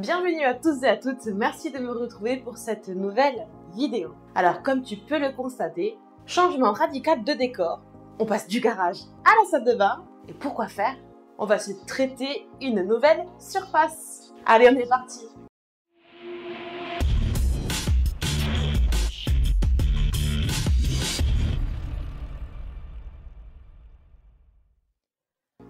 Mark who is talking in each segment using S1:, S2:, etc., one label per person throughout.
S1: Bienvenue à tous et à toutes, merci de me retrouver pour cette nouvelle vidéo. Alors comme tu peux le constater, changement radical de décor. On passe du garage à la salle de bain. Et pourquoi faire? On va se traiter une nouvelle surface. Allez, on est parti!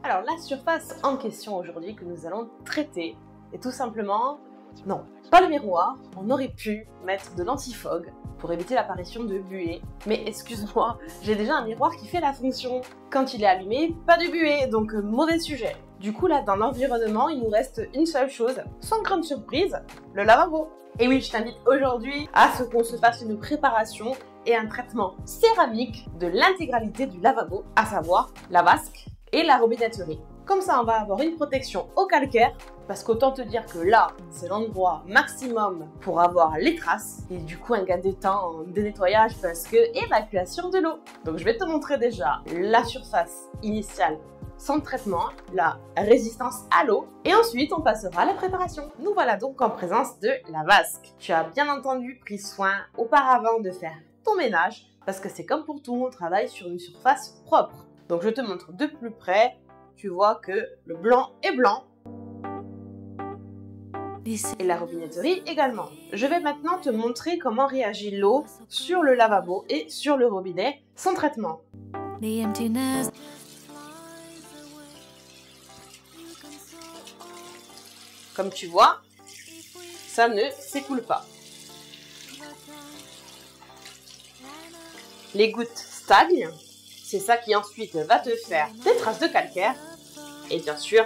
S1: Alors la surface en question aujourd'hui que nous allons traiter est tout simplement, non, pas le miroir, on aurait pu mettre de l'antifog pour éviter l'apparition de buée. Mais excuse-moi, j'ai déjà un miroir qui fait la fonction. Quand il est allumé, pas de buée, donc mauvais sujet. Du coup là, dans l'environnement, il nous reste une seule chose, sans grande surprise, le lavabo. Et oui, je t'invite aujourd'hui à ce qu'on se fasse une préparation et un traitement céramique de l'intégralité du lavabo, à savoir la vasque et la robinetterie. Comme ça, on va avoir une protection au calcaire, parce qu'autant te dire que là, c'est l'endroit maximum pour avoir les traces, et du coup un gain de temps de nettoyage parce que évacuation de l'eau. Donc je vais te montrer déjà la surface initiale sans traitement, la résistance à l'eau, et ensuite on passera à la préparation. Nous voilà donc en présence de la vasque. Tu as bien entendu pris soin auparavant de faire ton ménage, parce que c'est comme pour tout, on travaille sur une surface propre. Donc je te montre de plus près, tu vois que le blanc est blanc. Et la robinetterie également. Je vais maintenant te montrer comment réagit l'eau sur le lavabo et sur le robinet sans traitement. Comme tu vois, ça ne s'écoule pas. Les gouttes stagnent. C'est ça qui ensuite va te faire des traces de calcaire. Et bien sûr,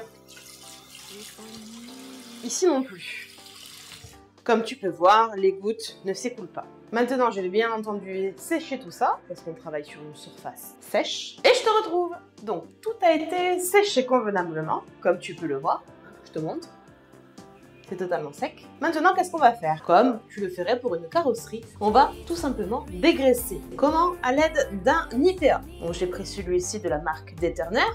S1: ici non plus. Comme tu peux voir, les gouttes ne s'écoulent pas. Maintenant, je vais bien entendu sécher tout ça, parce qu'on travaille sur une surface sèche. Et je te retrouve. Donc, tout a été séché convenablement, comme tu peux le voir. Je te montre. C'est totalement sec. Maintenant, qu'est-ce qu'on va faire? Comme tu le ferais pour une carrosserie, on va tout simplement dégraisser. Comment? À l'aide d'un IPA. Donc, j'ai pris celui-ci de la marque Deterner,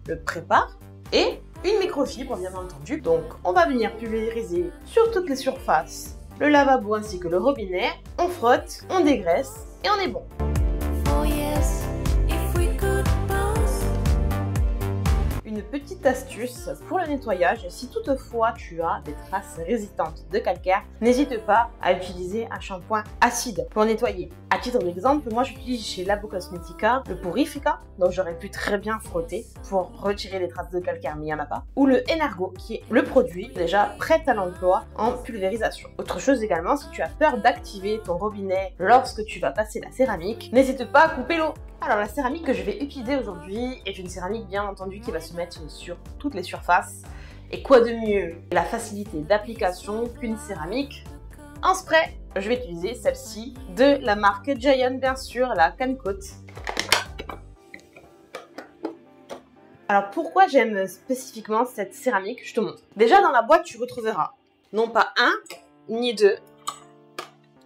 S1: le Prépare, et une microfibre, bien entendu. Donc, on va venir pulvériser sur toutes les surfaces, le lavabo ainsi que le robinet. On frotte, on dégraisse, et on est bon. Une petite astuce pour le nettoyage, si toutefois tu as des traces résistantes de calcaire, n'hésite pas à utiliser un shampoing acide pour nettoyer. À titre d'exemple, moi j'utilise chez Labo Cosmetica le Purifica, donc j'aurais pu très bien frotter pour retirer les traces de calcaire, mais il n'y en a pas, ou le Energo qui est le produit déjà prêt à l'emploi en pulvérisation. Autre chose également, si tu as peur d'activer ton robinet lorsque tu vas passer la céramique, n'hésite pas à couper l'eau. Alors la céramique que je vais utiliser aujourd'hui est une céramique bien entendu qui va se mettre sur toutes les surfaces. Et quoi de mieux la facilité d'application qu'une céramique en spray? Je vais utiliser celle-ci de la marque Giant, bien sûr, la Cancoat. Alors pourquoi j'aime spécifiquement cette céramique? Je te montre. Déjà dans la boîte tu retrouveras non pas un ni deux,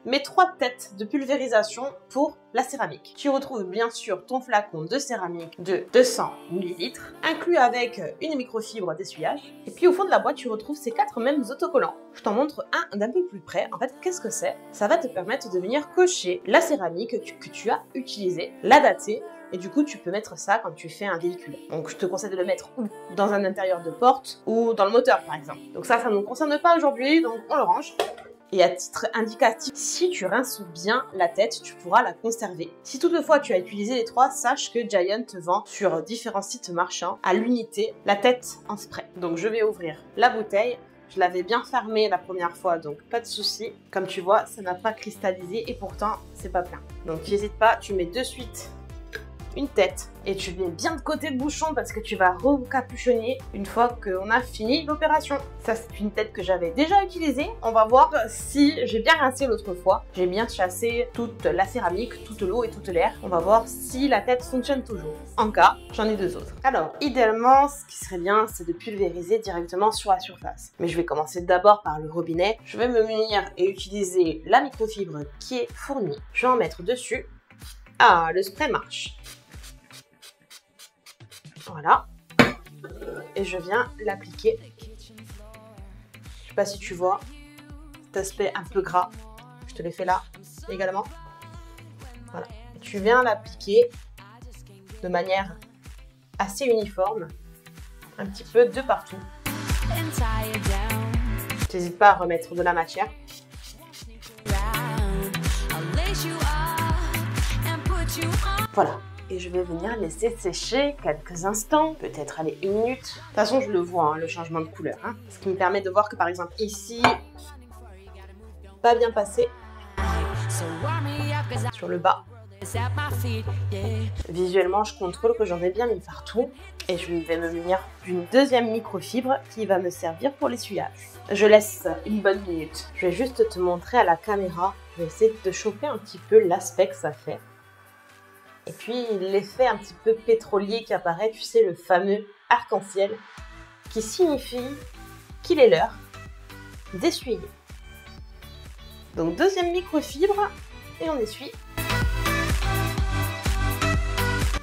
S1: mais 3 têtes de pulvérisation pour la céramique. Tu retrouves bien sûr ton flacon de céramique de 200 ml, inclus avec une microfibre d'essuyage. Et puis au fond de la boîte, tu retrouves ces 4 mêmes autocollants. Je t'en montre un d'un peu plus près. En fait, qu'est-ce que c'est? Ça va te permettre de venir cocher la céramique que tu as utilisée, la dater, et du coup, tu peux mettre ça quand tu fais un véhicule. Donc, je te conseille de le mettre où? Dans un intérieur de porte ou dans le moteur, par exemple. Donc ça ne nous concerne pas aujourd'hui, donc on le range. Et à titre indicatif, si tu rinces bien la tête, tu pourras la conserver. Si toutefois tu as utilisé les 3, sache que Giant te vend sur différents sites marchands à l'unité la tête en spray. Donc je vais ouvrir la bouteille. Je l'avais bien fermée la première fois, donc pas de souci. Comme tu vois, ça n'a pas cristallisé et pourtant c'est pas plein. Donc n'hésite pas, tu mets de suite une tête et tu mets bien de côté le bouchon parce que tu vas recapuchonner une fois qu'on a fini l'opération. Ça, c'est une tête que j'avais déjà utilisée. On va voir si j'ai bien rincé l'autre fois. J'ai bien chassé toute la céramique, toute l'eau et toute l'air. On va voir si la tête fonctionne toujours. En cas, j'en ai 2 autres. Alors, idéalement, ce qui serait bien, c'est de pulvériser directement sur la surface. Mais je vais commencer d'abord par le robinet. Je vais me munir et utiliser la microfibre qui est fournie. Je vais en mettre dessus. Ah, le spray marche. Voilà. Et je viens l'appliquer sais pas si tu vois cet aspect un peu gras. Je te l'ai fait là également. Voilà. Et tu viens l'appliquer de manière assez uniforme, un petit peu de partout. N'hésite pas à remettre de la matière. Voilà. Et je vais venir laisser sécher quelques instants, peut-être aller 1 minute. De toute façon, je le vois, hein, le changement de couleur. Hein. Ce qui me permet de voir que par exemple ici, pas bien passé. Sur le bas. Visuellement, je contrôle que j'en ai bien mis partout. Et je vais me munir d'une deuxième microfibre qui va me servir pour l'essuyage. Je laisse une bonne minute. Je vais juste te montrer à la caméra. Je vais essayer de choper un petit peu l'aspect que ça fait. Et puis l'effet un petit peu pétrolier qui apparaît, tu sais, le fameux arc-en-ciel, qui signifie qu'il est l'heure d'essuyer. Donc deuxième microfibre, et on essuie.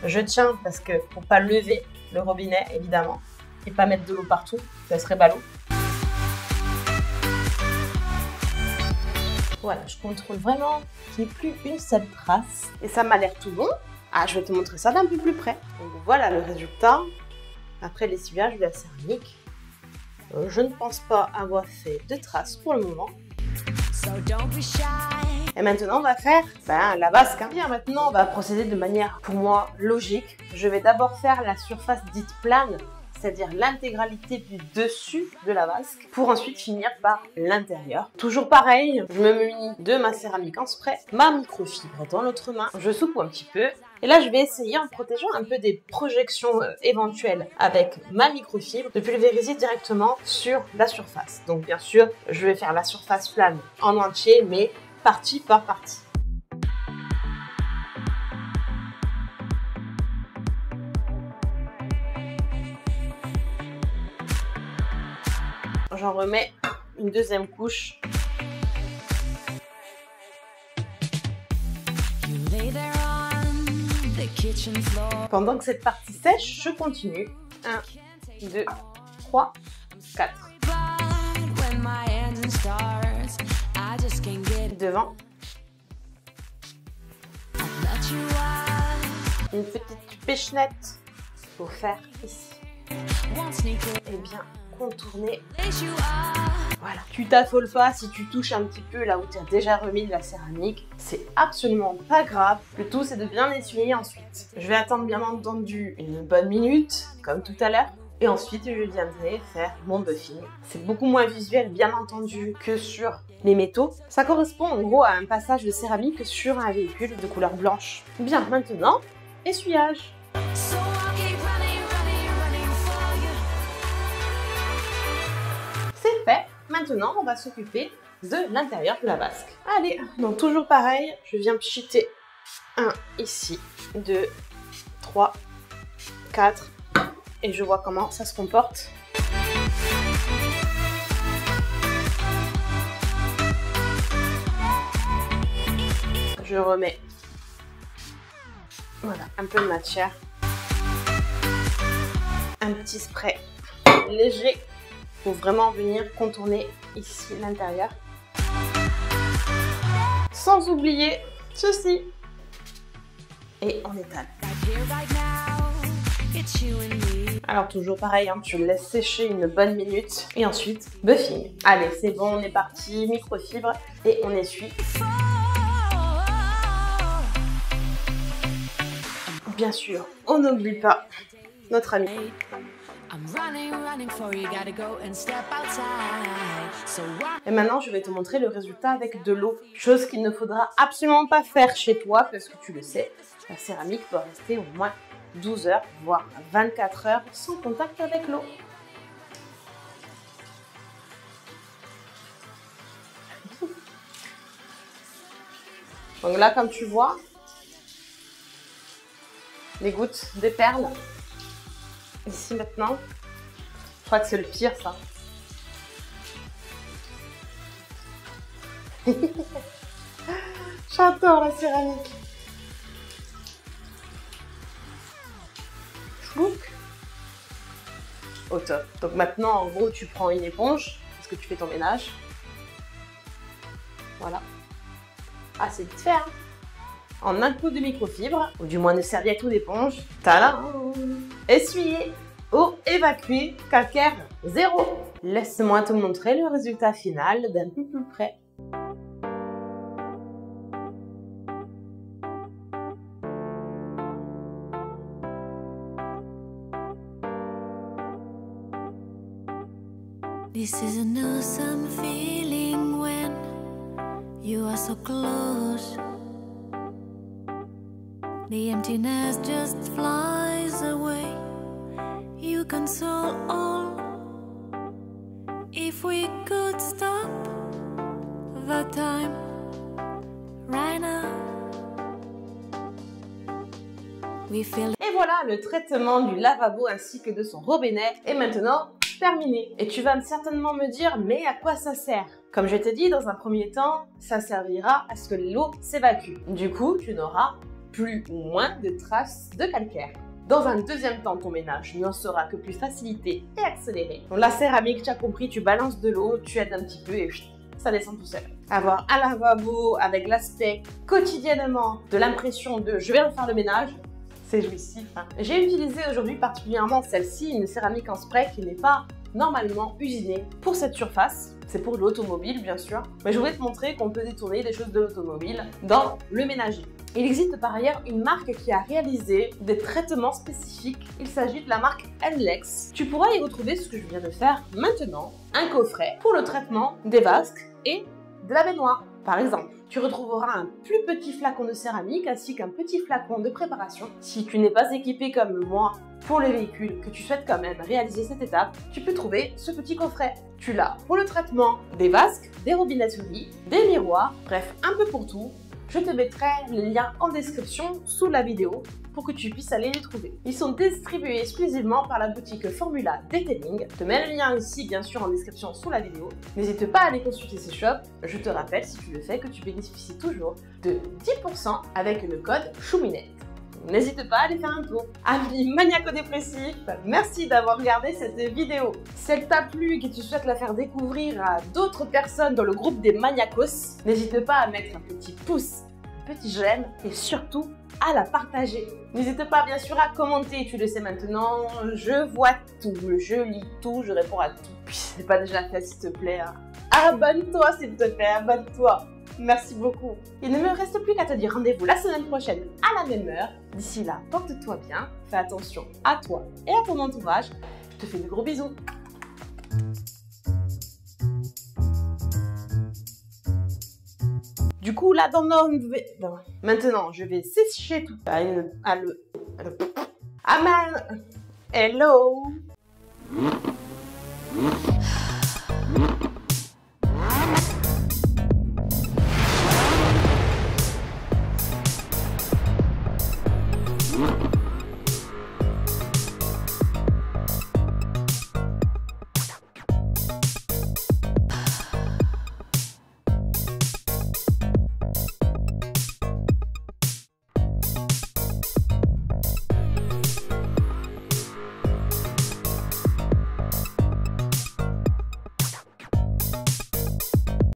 S1: Je tiens parce que pour pas lever le robinet évidemment, et pas mettre de l'eau partout, ça serait ballot. Voilà, je contrôle vraiment qu'il n'y ait plus une seule trace. Et ça m'a l'air tout bon. Ah, je vais te montrer ça d'un peu plus près. Donc voilà le résultat après l'essuyage de la céramique. Je ne pense pas avoir fait de traces pour le moment. Et maintenant, on va faire la vasque. Hein. Bien, maintenant, on va procéder de manière, pour moi, logique. Je vais d'abord faire la surface dite plane, c'est-à-dire l'intégralité du dessus de la vasque, pour ensuite finir par l'intérieur. Toujours pareil, je me munis de ma céramique en spray, ma microfibre dans l'autre main, je secoue un petit peu, et là je vais essayer en protégeant un peu des projections éventuelles avec ma microfibre de pulvériser directement sur la surface. Donc bien sûr, je vais faire la surface plane en entier, mais partie par partie. J'en remets une deuxième couche. Pendant que cette partie sèche, je continue. 1, 2, 3, 4. Devant. Une petite pêchenette pour faire ici. Et bien contourner. Voilà. Tu t'affoles pas si tu touches un petit peu là où tu as déjà remis de la céramique. C'est absolument pas grave. Le tout, c'est de bien essuyer ensuite. Je vais attendre bien entendu une bonne minute, comme tout à l'heure. Et ensuite, je viendrai faire mon buffing. C'est beaucoup moins visuel, bien entendu, que sur les métaux. Ça correspond en gros à un passage de céramique sur un véhicule de couleur blanche. Bien, maintenant, essuyage. C'est fait. Maintenant, on va s'occuper de l'intérieur de la vasque. Allez, donc toujours pareil, je viens pchiter 1 ici, 2, 3, 4, et je vois comment ça se comporte. Je remets voilà, un peu de matière, un petit spray léger pour vraiment venir contourner ici l'intérieur. Sans oublier ceci. Et on étale. Alors toujours pareil, hein, tu le laisses sécher une bonne minute et ensuite buffing. Allez, c'est bon, on est parti, microfibre et on essuie. Bien sûr, on n'oublie pas notre ami. Et maintenant, je vais te montrer le résultat avec de l'eau. Chose qu'il ne faudra absolument pas faire chez toi parce que tu le sais, la céramique doit rester au moins 12 heures, voire 24 heures sans contact avec l'eau. Donc là, comme tu vois, les gouttes des perles. Ici maintenant, je crois que c'est le pire ça. J'adore la céramique. Chouc. Au top. Donc maintenant, en gros, tu prends une éponge, parce lorsque tu fais ton ménage. Voilà. Ah, c'est vite fait, hein. En un coup de microfibre, ou du moins de serviette ou d'éponge, tada! Essuyé, eau évacuée, calcaire, 0. Laisse-moi te montrer le résultat final d'un peu plus près.
S2: This is an awesome feeling when you are so close. The emptiness just flies away. You console all. If we could stop the time right now, we feel.
S1: Et voilà, le traitement du lavabo ainsi que de son robinet est maintenant terminé. Et tu vas certainement me dire, mais à quoi ça sert? Comme je t'ai dit, dans un premier temps, ça servira à ce que l'eau s'évacue. Du coup, tu n'auras plus ou moins de traces de calcaire. Dans un deuxième temps, ton ménage n'en sera que plus facilité et accéléré. Donc, la céramique, tu as compris, tu balances de l'eau, tu aides un petit peu et ça descend tout seul. Avoir un lavabo avec l'aspect quotidiennement de l'impression de « je viens de faire le ménage », c'est jouissif. Hein. J'ai utilisé aujourd'hui particulièrement celle-ci, une céramique en spray qui n'est pas normalement usinée pour cette surface. C'est pour l'automobile, bien sûr. Mais je voulais te montrer qu'on peut détourner des choses de l'automobile dans le ménager. Il existe par ailleurs une marque qui a réalisé des traitements spécifiques. Il s'agit de la marque Enlex. Tu pourras y retrouver ce que je viens de faire maintenant, un coffret pour le traitement des vasques et de la baignoire. Par exemple, tu retrouveras un plus petit flacon de céramique ainsi qu'un petit flacon de préparation. Si tu n'es pas équipé comme moi pour le véhicule, que tu souhaites quand même réaliser cette étape, tu peux trouver ce petit coffret. Tu l'as pour le traitement des vasques, des robinetteries, des miroirs, bref, un peu pour tout. Je te mettrai les liens en description sous la vidéo pour que tu puisses aller les trouver. Ils sont distribués exclusivement par la boutique Formula Detailing. Je te mets le lien ici, bien sûr, en description sous la vidéo. N'hésite pas à aller consulter ces shops. Je te rappelle, si tu le fais, que tu bénéficies toujours de 10% avec le code Chouminette. N'hésite pas à aller faire un tour. Amis maniaco-dépressifs, merci d'avoir regardé cette vidéo. Si elle t'a plu et que tu souhaites la faire découvrir à d'autres personnes dans le groupe des maniacos, n'hésite pas à mettre un petit pouce, un petit j'aime et surtout à la partager. N'hésite pas bien sûr à commenter, tu le sais maintenant, je vois tout, je lis tout, je réponds à tout. Puis si c'est pas déjà fait, s'il te plaît, abonne-toi s'il te plaît, abonne-toi. Merci beaucoup. Il ne me reste plus qu'à te dire rendez-vous la semaine prochaine à la même heure. D'ici là, porte-toi bien, fais attention à toi et à ton entourage. Je te fais de gros bisous. Du coup, là, maintenant, je vais sécher tout. Aman. Hello.